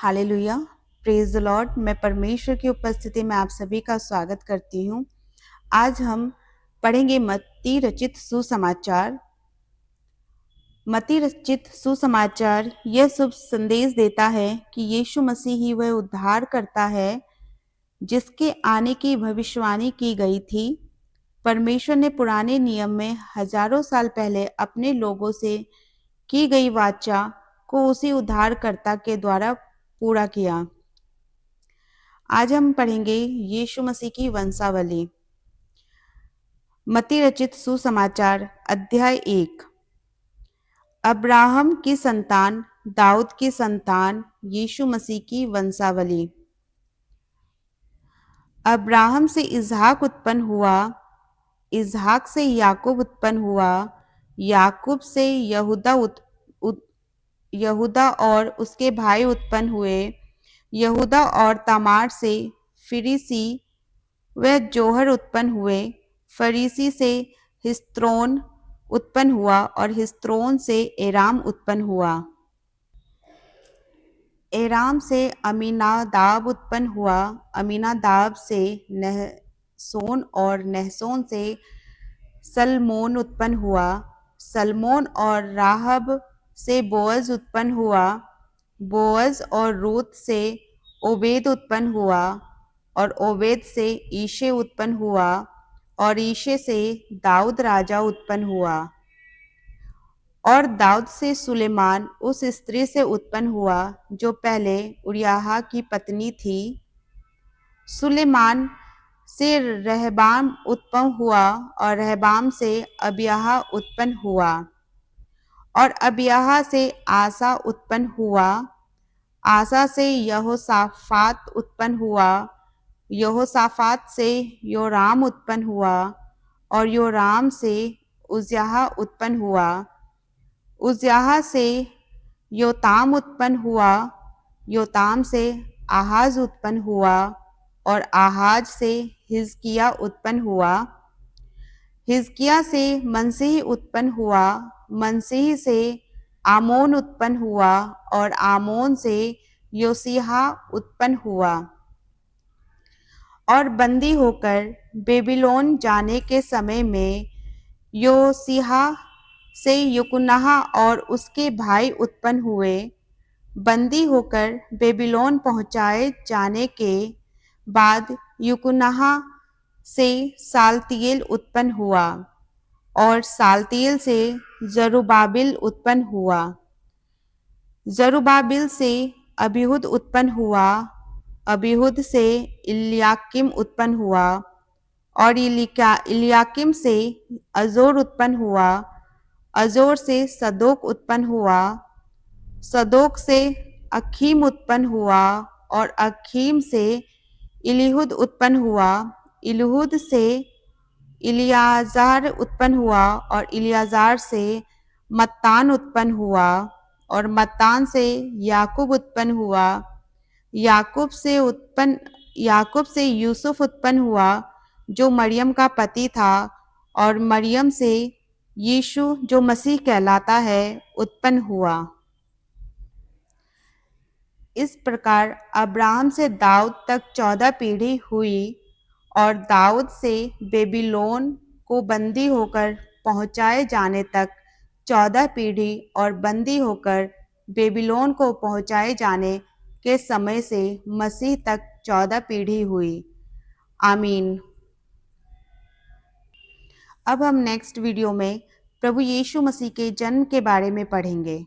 Hallelujah, praise the Lord. मैं परमेश्वर की उपस्थिति में आप सभी का स्वागत करती हूँ। आज हम पढ़ेंगे मत्ती रचित सुसमाचार। मत्ती रचित सुसमाचार यह शुभ संदेश देता है कि यीशु मसीह ही वह उद्धार करता है जिसके आने की भविष्यवाणी की गई थी। परमेश्वर ने पुराने नियम में हजारों साल पहले अपने लोगों से की गई वाचा को उसी उद्धारकर्ता के द्वारा पूरा किया। आज हम पढ़ेंगे यीशु मसीह की वंशावली। मत्ती रचित सुसमाचार अध्याय 1। अब्राहम की संतान, दाऊद की संतान, यीशु मसीह की वंशावली। अब्राहम से इसहाक उत्पन्न हुआ, इसहाक से याकूब उत्पन्न हुआ, याकूब से यहूदा और उसके भाई उत्पन्न हुए, यहूदा और तामार से फिरिसी व जोहर उत्पन्न हुए, फरीसी से हिस्रोन उत्पन्न हुआ और हिस्रोन से एराम उत्पन्न हुआ। एराम से अमीनादाब उत्पन्न हुआ, अमीनादाब से नहसोन और नहसोन से सलमोन उत्पन्न हुआ, सलमोन और राहब से बोअज उत्पन्न हुआ, बोअज और रूत से ओबेद उत्पन्न हुआ और ओबेद से ईशे उत्पन्न हुआ और ईशे से दाऊद राजा उत्पन्न हुआ। और दाऊद से सुलेमान उस स्त्री से उत्पन्न हुआ जो पहले उरियाहा की पत्नी थी। सुलेमान से रहबाम उत्पन्न हुआ और रहबाम से अबियाहा उत्पन्न हुआ और अबियाहा से आसा उत्पन्न हुआ, आसा से यहोशाफात उत्पन्न हुआ, यहोशाफात से योराम उत्पन्न हुआ और योराम से उज्जियाह उत्पन्न हुआ, उज्जियाह से योताम उत्पन्न हुआ, योताम से आहाज उत्पन्न हुआ और आहाज से हिजकिया उत्पन्न हुआ, हिजकिया से मनसीह उत्पन्न हुआ, मनसीह से आमोन उत्पन्न हुआ और आमोन से योसिहा उत्पन्न हुआ। और बंदी होकर बेबीलोन जाने के समय में योसिहा से यकुन्नाह और उसके भाई उत्पन्न हुए। बंदी होकर बेबीलोन पहुँचाए जाने के बाद यकुन्नाह से सालतियेल उत्पन्न हुआ और सालतियेल से जरुब्बाबिल उत्पन्न हुआ, जरुब्बाबिल से अबीहूद उत्पन्न हुआ, अबीहूद से इल्याकीम उत्पन्न हुआ और इल्याकीम से अजोर उत्पन्न हुआ, अजोर से सदोक उत्पन्न हुआ, सदोक से अखीम उत्पन्न हुआ और अखीम से इलीहूद उत्पन्न हुआ, इलीहूद से इलियाजार उत्पन्न हुआ और इलियाजार से मत्तान उत्पन्न हुआ और मत्तान से याकूब उत्पन्न हुआ, याकूब से यूसुफ उत्पन्न हुआ जो मरियम का पति था और मरियम से यीशु जो मसीह कहलाता है उत्पन्न हुआ। इस प्रकार अब्राहम से दाऊद तक 14 पीढ़ी हुई और दाऊद से बेबीलोन को बंदी होकर पहुंचाए जाने तक 14 पीढ़ी और बंदी होकर बेबीलोन को पहुंचाए जाने के समय से मसीह तक 14 पीढ़ी हुई। आमीन। अब हम नेक्स्ट वीडियो में प्रभु यीशु मसीह के जन्म के बारे में पढ़ेंगे।